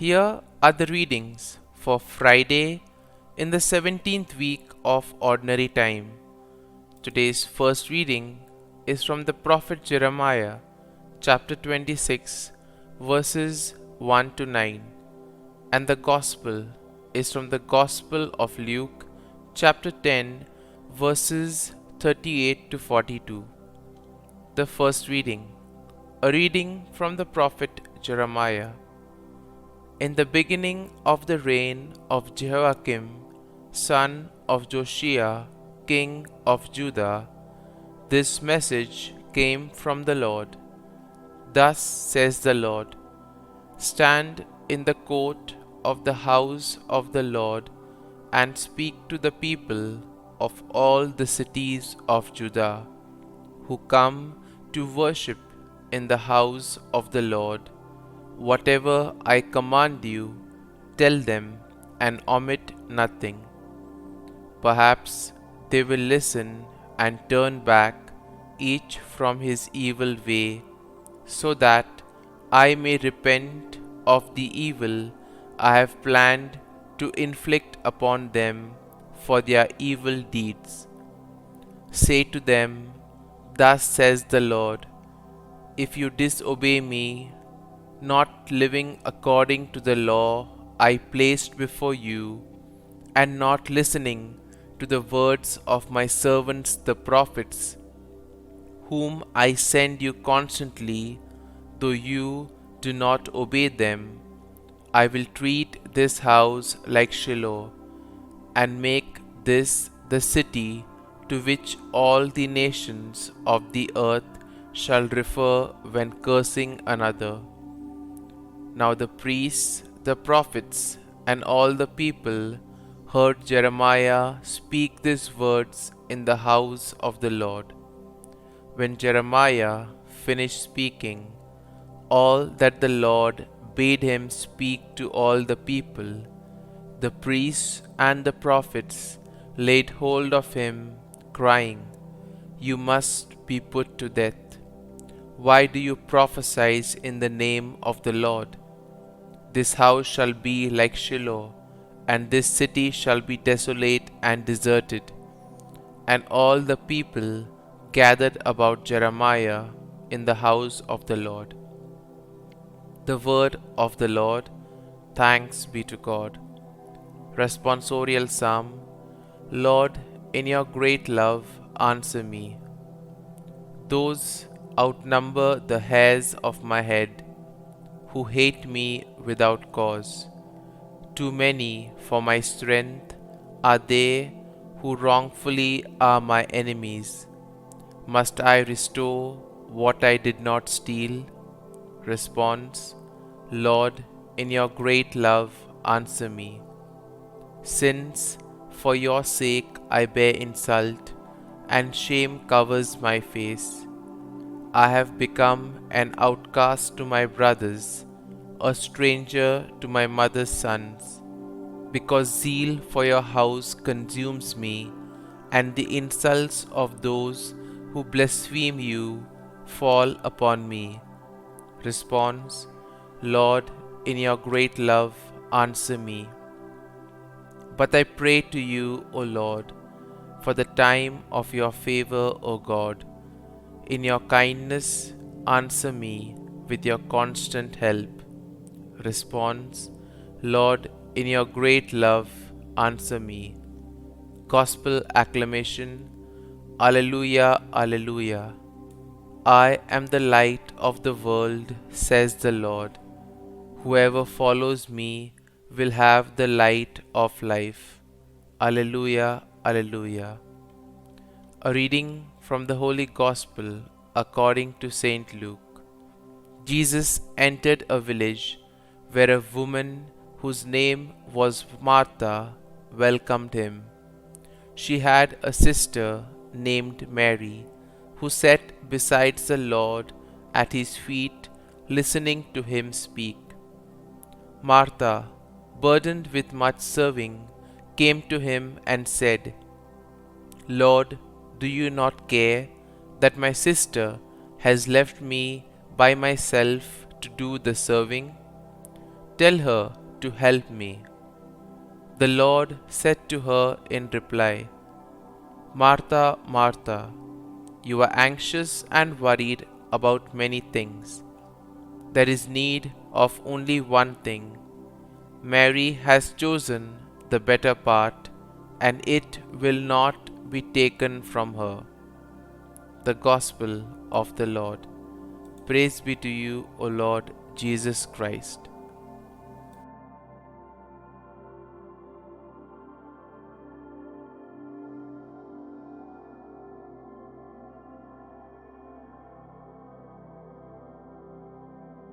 Here are the readings for Friday in the 17th week of Ordinary Time. Today's first reading is from the prophet Jeremiah, chapter 26, verses 1 to 9, and the Gospel is from the Gospel of Luke, chapter 10, verses 38 to 42. The first reading, a reading from the prophet Jeremiah. In the beginning of the reign of Jehoiakim, son of Josiah, king of Judah, this message came from the Lord. Thus says the Lord, stand in the court of the house of the Lord and speak to the people of all the cities of Judah, who come to worship in the house of the Lord. Whatever I command you, tell them and omit nothing. Perhaps they will listen and turn back, each from his evil way, so that I may repent of the evil I have planned to inflict upon them for their evil deeds. Say to them, thus says the Lord, if you disobey me, not living according to the law I placed before you, and not listening to the words of my servants the prophets, whom I send you constantly, though you do not obey them, I will treat this house like Shiloh, and make this the city to which all the nations of the earth shall refer when cursing another. Now the priests, the prophets, and all the people heard Jeremiah speak these words in the house of the Lord. When Jeremiah finished speaking all that the Lord bade him speak to all the people, the priests and the prophets laid hold of him, crying, you must be put to death. Why do you prophesy in the name of the Lord? This house shall be like Shiloh, and this city shall be desolate and deserted. And all the people gathered about Jeremiah in the house of the Lord. The word of the Lord. Thanks be to God. Responsorial Psalm. Lord, in your great love, answer me. Those outnumber the hairs of my head, who hate me without cause. Too many for my strength are they who wrongfully are my enemies. Must I restore what I did not steal? Response: Lord, in your great love, answer me. Since for your sake I bear insult, and shame covers my face, I have become an outcast to my brothers, a stranger to my mother's sons, because zeal for your house consumes me, and the insults of those who blaspheme you fall upon me. Response: Lord, in your great love, answer me. But I pray to you, O Lord, for the time of your favor, O God. In your kindness, answer me with your constant help. Response: Lord, in your great love, answer me. Gospel acclamation. Alleluia, Alleluia. I am the light of the world, says the Lord. Whoever follows me will have the light of life. Alleluia, Alleluia. A reading from the Holy Gospel according to Saint Luke. Jesus entered a village where a woman whose name was Martha welcomed him. She had a sister named Mary, who sat beside the Lord at his feet, listening to him speak. Martha, burdened with much serving, came to him and said, Lord, do you not care that my sister has left me by myself to do the serving? Tell her to help me." The Lord said to her in reply, "Martha, Martha, you are anxious and worried about many things. There is need of only one thing. Mary has chosen the better part, and it will not be taken from her." The Gospel of the Lord. Praise be to you, O Lord Jesus Christ.